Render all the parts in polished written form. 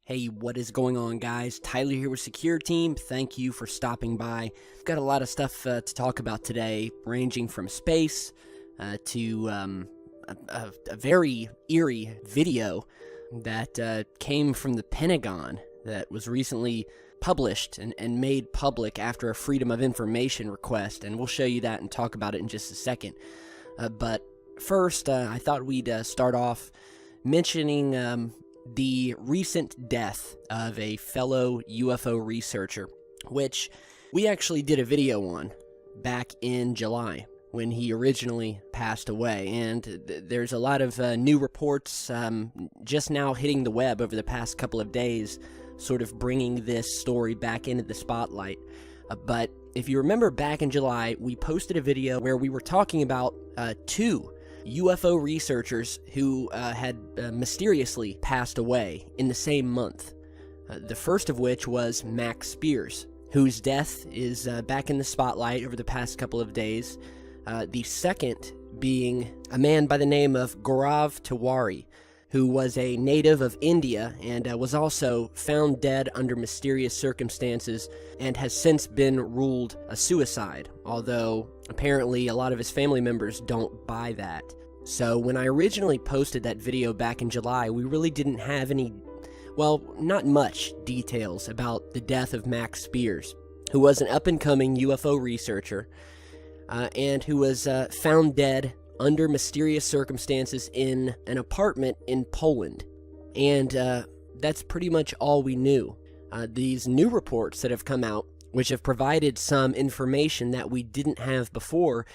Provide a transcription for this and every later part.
Hey, what is going on, guys? Tyler here with Secure Team. Thank you for stopping by. We've got a lot of stuff to talk about today, ranging from space to a very eerie video that came from the Pentagon that was recently published and made public after a Freedom of Information request, and we'll show you that and talk about it in just a second. But first, I thought we'd start off mentioning the recent death of a fellow UFO researcher, which we actually did a video on back in July when he originally passed away. And there's a lot of new reports just now hitting the web over the past couple of days, sort of bringing this story back into the spotlight. But if you remember back in July, we posted a video where we were talking about two UFO researchers who had mysteriously passed away in the same month. The first of which was Max Spears, whose death is back in the spotlight over the past couple of days. The second being a man by the name of Gaurav Tiwari, who was a native of India and was also found dead under mysterious circumstances and has since been ruled a suicide, although apparently a lot of his family members don't buy that. So when I originally posted that video back in July, we really didn't have any, well, not much details about the death of Max Spears, who was an up-and-coming UFO researcher and who was found dead under mysterious circumstances in an apartment in Poland. And that's pretty much all we knew. These new reports that have come out, which have provided some information that we didn't have before,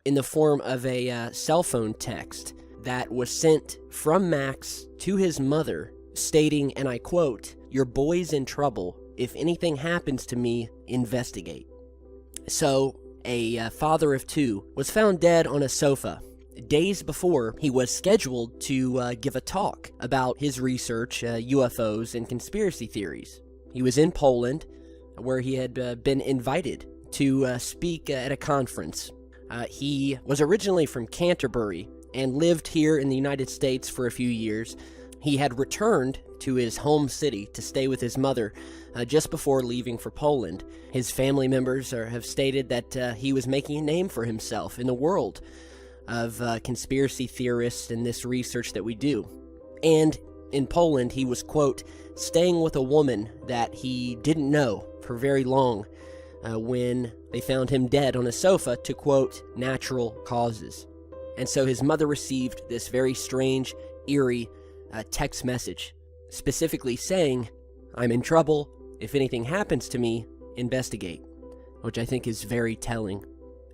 in the form of a cell phone text that was sent from Max to his mother, stating, and I quote, "Your boy's in trouble. If anything happens to me, investigate." So, a father of two was found dead on a sofa days before he was scheduled to give a talk about his research, UFOs, and conspiracy theories. He was in Poland, where he had been invited to speak at a conference. He was originally from Canterbury and lived here in the United States for a few years. He had returned to his home city to stay with his mother just before leaving for Poland. His family members have stated that he was making a name for himself in the world of conspiracy theorists and this research that we do. And in Poland, he was, quote, staying with a woman that he didn't know for very long when they found him dead on a sofa to, quote, natural causes. And so his mother received this very strange, eerie text message, specifically saying, "I'm in trouble. If anything happens to me, investigate," which I think is very telling.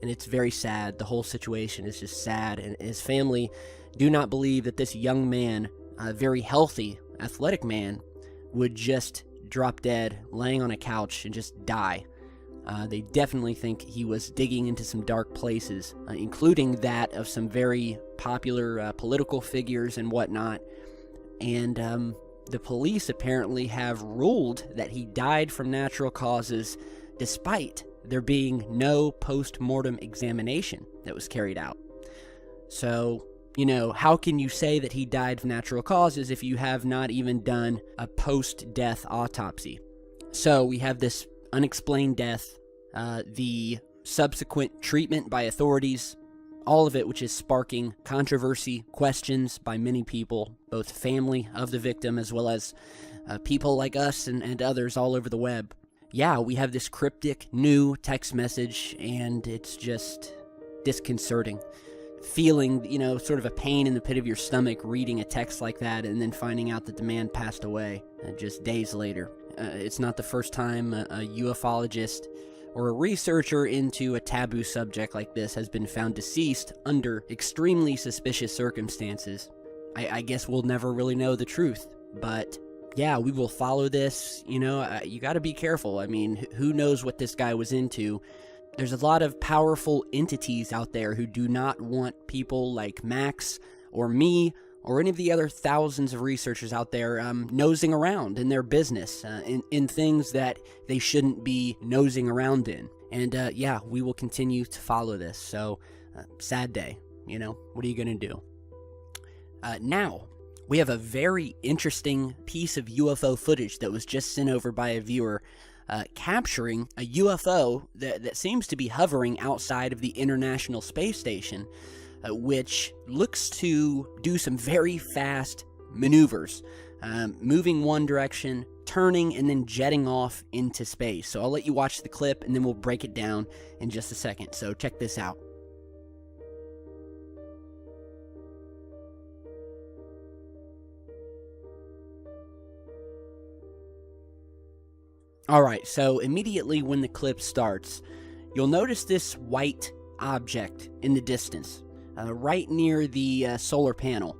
And it's very sad. The whole situation is just sad. And his family do not believe that this young man, a very healthy, athletic man, would just drop dead, laying on a couch, and just die. They definitely think he was digging into some dark places, including that of some very popular political figures and whatnot. And the police apparently have ruled that he died from natural causes, despite there being no post-mortem examination that was carried out. So, you know, how can you say that he died of natural causes if you have not even done a post-death autopsy? So we have this unexplained death, the subsequent treatment by authorities, all of it which is sparking controversy, questions by many people, both family of the victim as well as people like us and others all over the web. Yeah, we have this cryptic new text message, and it's just disconcerting. Feeling, you know, sort of a pain in the pit of your stomach reading a text like that and then finding out that the man passed away just days later. It's not the first time a ufologist or a researcher into a taboo subject like this has been found deceased under extremely suspicious circumstances. I guess we'll never really know the truth, but yeah, we will follow this. You know, you got to be careful. I mean, who knows what this guy was into? There's a lot of powerful entities out there who do not want people like Max or me or any of the other thousands of researchers out there nosing around in their business, in things that they shouldn't be nosing around in. And yeah, we will continue to follow this. So, sad day, you know, what are you going to do? Now, We have a very interesting piece of UFO footage that was just sent over by a viewer, capturing a UFO that seems to be hovering outside of the International Space Station, which looks to do some very fast maneuvers, moving one direction, turning, and then jetting off into space. So I'll let you watch the clip, and then we'll break it down in just a second. So check this out. Alright, so immediately when the clip starts, you'll notice this white object in the distance, right near the solar panel.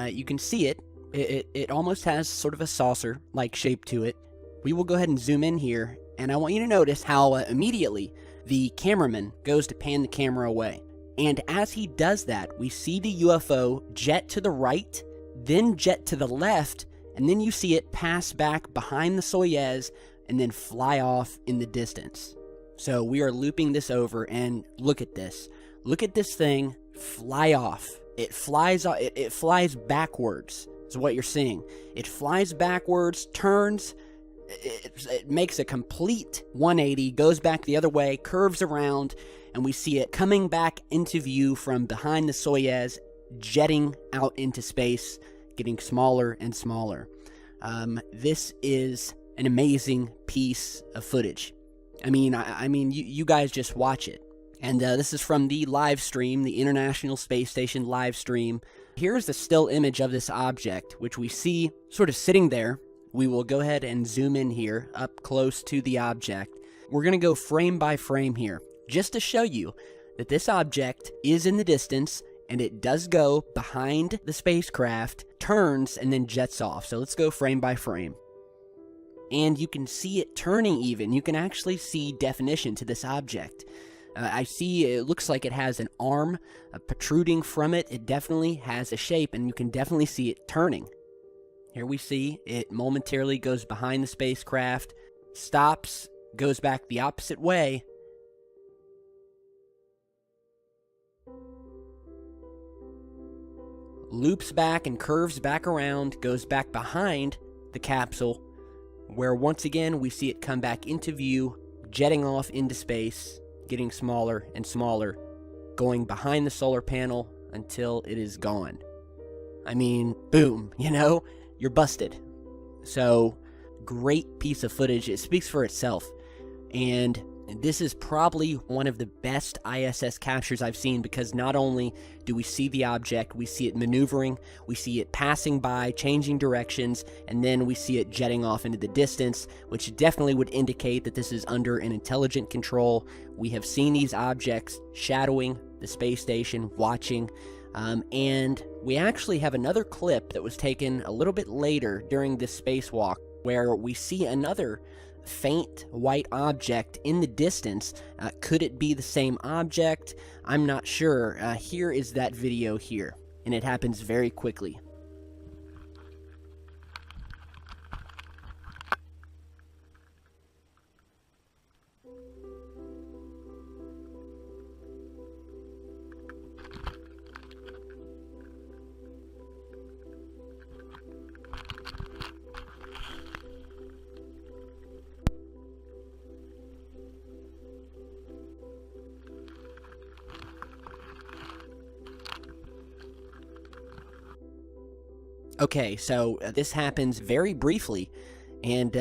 You can see it. It almost has sort of a saucer-like shape to it. We will go ahead and zoom in here, and I want you to notice how immediately the cameraman goes to pan the camera away. And as he does that, we see the UFO jet to the right, then jet to the left, and then you see it pass back behind the Soyuz and then fly off in the distance. So we are looping this over, and look at this. Look at this thing fly off. It flies backwards, is what you're seeing. It flies backwards, turns, it makes a complete 180, goes back the other way, curves around, and we see it coming back into view from behind the Soyuz, jetting out into space, getting smaller and smaller. This is an amazing piece of footage. I mean, you guys just watch it. And this is from the live stream, the International Space Station live stream. Here's the still image of this object, which we see sort of sitting there. We will go ahead and zoom in here, up close to the object. We're going to go frame by frame here, just to show you that this object is in the distance, and it does go behind the spacecraft, turns, and then jets off. So let's go frame by frame. And you can see it turning even. You can actually see definition to this object. I see it looks like it has an arm protruding from it. It definitely has a shape, and you can definitely see it turning. Here we see it momentarily goes behind the spacecraft, stops, goes back the opposite way, loops back and curves back around, goes back behind the capsule, where once again we see it come back into view, jetting off into space, getting smaller and smaller, going behind the solar panel until it is gone. I mean, boom, you're busted. So, great piece of footage. It speaks for itself. And this is probably one of the best ISS captures I've seen, because not only do we see the object, we see it maneuvering, we see it passing by, changing directions, and then we see it jetting off into the distance, which definitely would indicate that this is under an intelligent control. We have seen these objects shadowing the space station, watching, and we actually have another clip that was taken a little bit later during this spacewalk, where we see another faint white object in the distance. Could it be the same object? I'm not sure. Here is that video here, and it happens very quickly. Okay, so this happens very briefly, and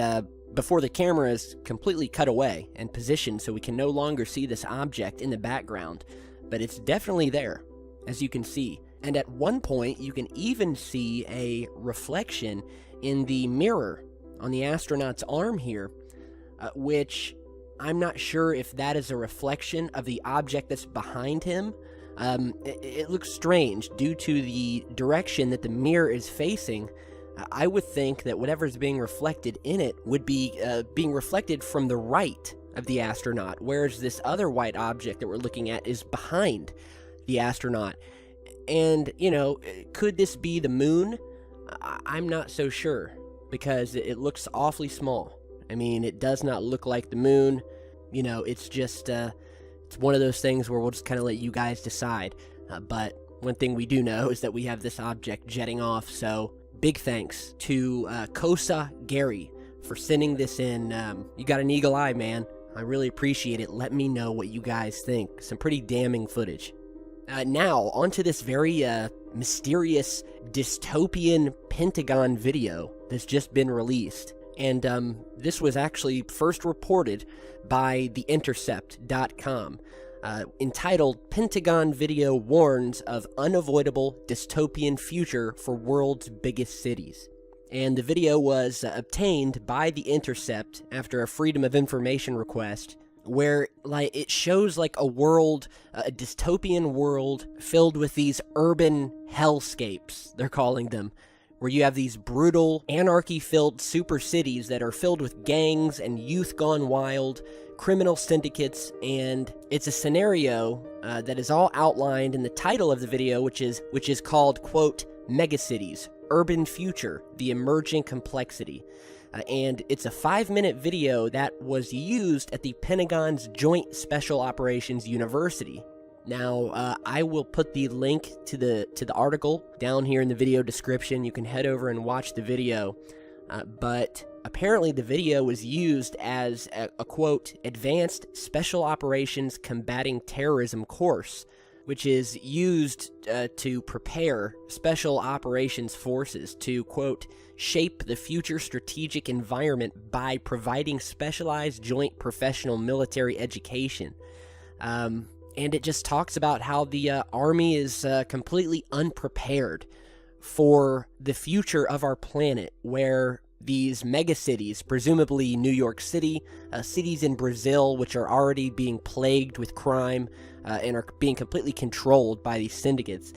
before the camera is completely cut away and positioned so we can no longer see this object in the background, but it's definitely there, as you can see. And at one point, you can even see a reflection in the mirror on the astronaut's arm here, which I'm not sure if that is a reflection of the object that's behind him. It looks strange due to the direction that the mirror is facing. I would think that whatever's being reflected in it would be being reflected from the right of the astronaut, whereas this other white object that we're looking at is behind the astronaut. And, could this be the moon? I'm not so sure, because it looks awfully small. I mean, it does not look like the moon. It's just... it's one of those things where we'll just kind of let you guys decide. But one thing we do know is that we have this object jetting off, so big thanks to Kosa Gary for sending this in. You got an eagle eye, man. I really appreciate it. Let me know what you guys think. Some pretty damning footage. Now, onto this very mysterious dystopian Pentagon video that's just been released. And this was actually first reported by TheIntercept.com, entitled Pentagon Video Warns of Unavoidable Dystopian Future for World's Biggest Cities. And the video was obtained by The Intercept after a Freedom of Information request, where it shows a world, a dystopian world filled with these urban hellscapes, they're calling them, where you have these brutal, anarchy-filled super cities that are filled with gangs and youth gone wild, criminal syndicates, and it's a scenario that is all outlined in the title of the video, which is called, quote, Megacities, Urban Future, The Emerging Complexity. And it's a 5-minute video that was used at the Pentagon's Joint Special Operations University. Now, I will put the link to the article down here in the video description. You can head over and watch the video. But apparently the video was used as a quote, Advanced Special Operations Combating Terrorism course, which is used to prepare special operations forces to, quote, shape the future strategic environment by providing specialized joint professional military education. And it just talks about how the Army is completely unprepared for the future of our planet, where these megacities, presumably New York City, cities in Brazil, which are already being plagued with crime and are being completely controlled by these syndicates,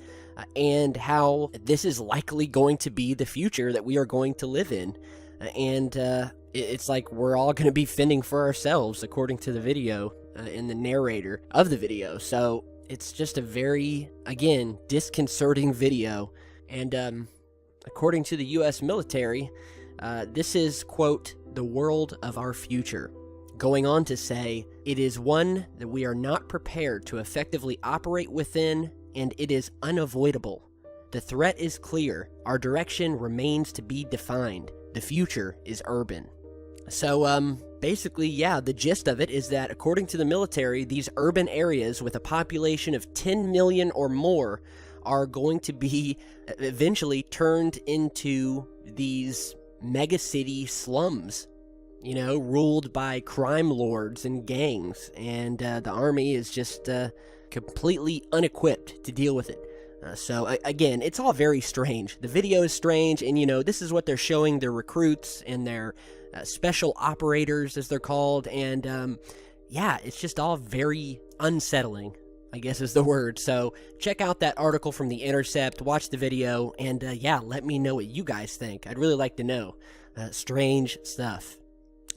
and how this is likely going to be the future that we are going to live in. And it's like we're all going to be fending for ourselves, according to the video and the narrator of the video. So it's just a very, again, disconcerting video. And according to the U.S. military, this is, quote, the world of our future. Going on to say, it is one that we are not prepared to effectively operate within, and it is unavoidable. The threat is clear. Our direction remains to be defined. The future is urban. So, basically, yeah, the gist of it is that, according to the military, these urban areas with a population of 10 million or more are going to be eventually turned into these megacity slums, ruled by crime lords and gangs, and the Army is just completely unequipped to deal with it. So again, it's all very strange. The video is strange, and this is what they're showing their recruits and their special operators, as they're called, and yeah, it's just all very unsettling, I guess is the word. So check out that article from The Intercept, watch the video, and yeah, let me know what you guys think. I'd really like to know. Strange stuff.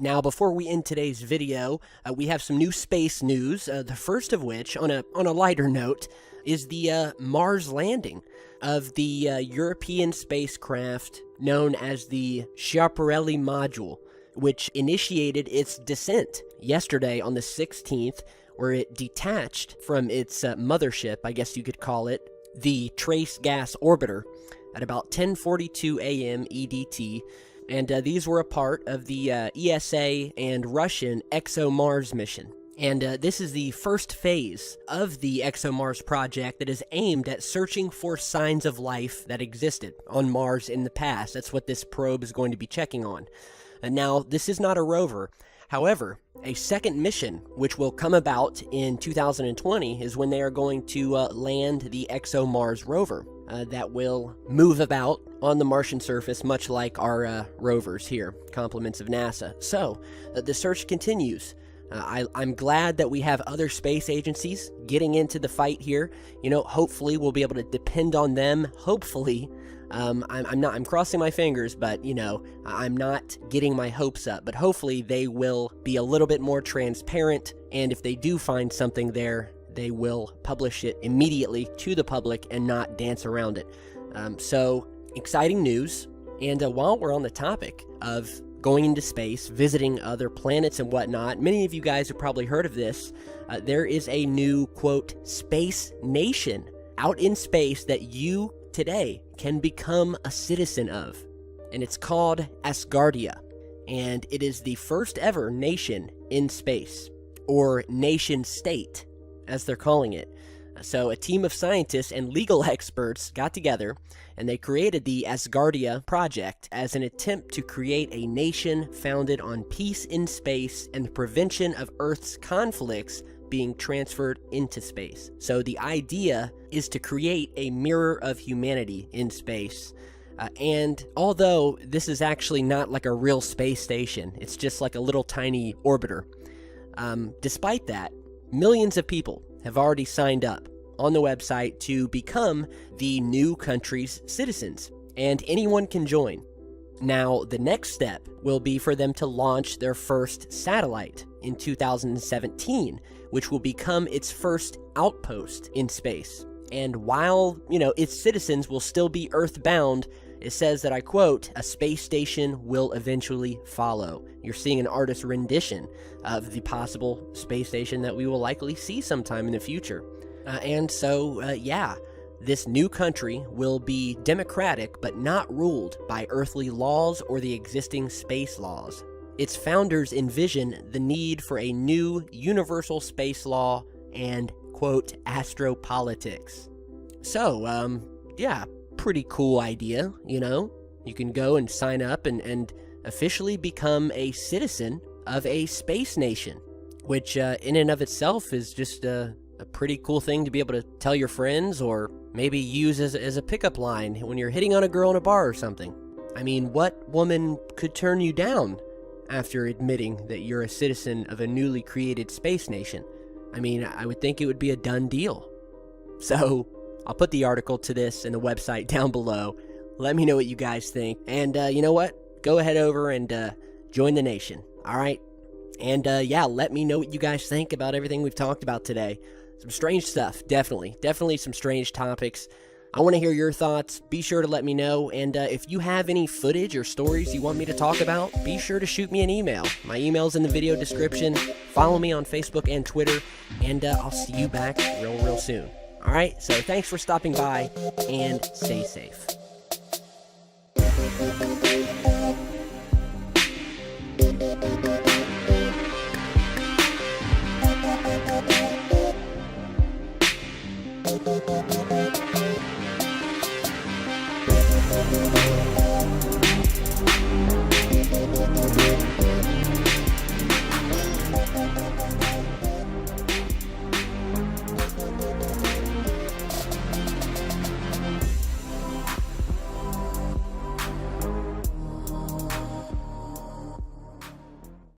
Now, before we end today's video, we have some new space news, the first of which, on a lighter note, is the Mars landing of the European spacecraft known as the Schiaparelli module, which initiated its descent yesterday on the 16th, where it detached from its mothership, I guess you could call it, the Trace Gas Orbiter, at about 10:42 a.m. EDT, and these were a part of the ESA and Russian ExoMars mission. And this is the first phase of the ExoMars project that is aimed at searching for signs of life that existed on Mars in the past. That's what this probe is going to be checking on. And now, this is not a rover. However, a second mission, which will come about in 2020, is when they are going to land the ExoMars rover that will move about on the Martian surface, much like our rovers here, compliments of NASA. So, the search continues. I'm glad that we have other space agencies getting into the fight here. Hopefully we'll be able to depend on them. Hopefully, I'm crossing my fingers, but I'm not getting my hopes up. But hopefully they will be a little bit more transparent, and if they do find something there, they will publish it immediately to the public and not dance around it. So exciting news. And while we're on the topic of going into space, visiting other planets and whatnot, many of you guys have probably heard of this. There is a new, quote, space nation out in space that you today can become a citizen of. And it's called Asgardia. And it is the first ever nation in space, or nation state, as they're calling it. So a team of scientists and legal experts got together and they created the Asgardia project as an attempt to create a nation founded on peace in space and the prevention of Earth's conflicts being transferred into space. So the idea is to create a mirror of humanity in space. And although this is actually not like a real space station, it's just like a little tiny orbiter. Despite that, millions of people have already signed up on the website to become the new country's citizens, and anyone can join. Now, the next step will be for them to launch their first satellite in 2017, which will become its first outpost in space. And while, its citizens will still be Earth-bound, it says that, I quote, "A space station will eventually follow." You're seeing an artist's rendition of the possible space station that we will likely see sometime in the future. This new country will be democratic but not ruled by earthly laws or the existing space laws. Its founders envision the need for a new universal space law and, quote, astropolitics. So, pretty cool idea, You can go and sign up and officially become a citizen of a space nation, which in and of itself is just a pretty cool thing to be able to tell your friends or maybe use as a pickup line when you're hitting on a girl in a bar or something. I mean, what woman could turn you down after admitting that you're a citizen of a newly created space nation? I mean, I would think it would be a done deal. So, I'll put the article to this and the website down below. Let me know what you guys think. And you know what? Go ahead over and join the nation. All right? And let me know what you guys think about everything we've talked about today. Some strange stuff, definitely some strange topics. I want to hear your thoughts. Be sure to let me know. And if you have any footage or stories you want me to talk about, be sure to shoot me an email. My email's in the video description. Follow me on Facebook and Twitter. And I'll see you back real soon. All right, so thanks for stopping by and stay safe.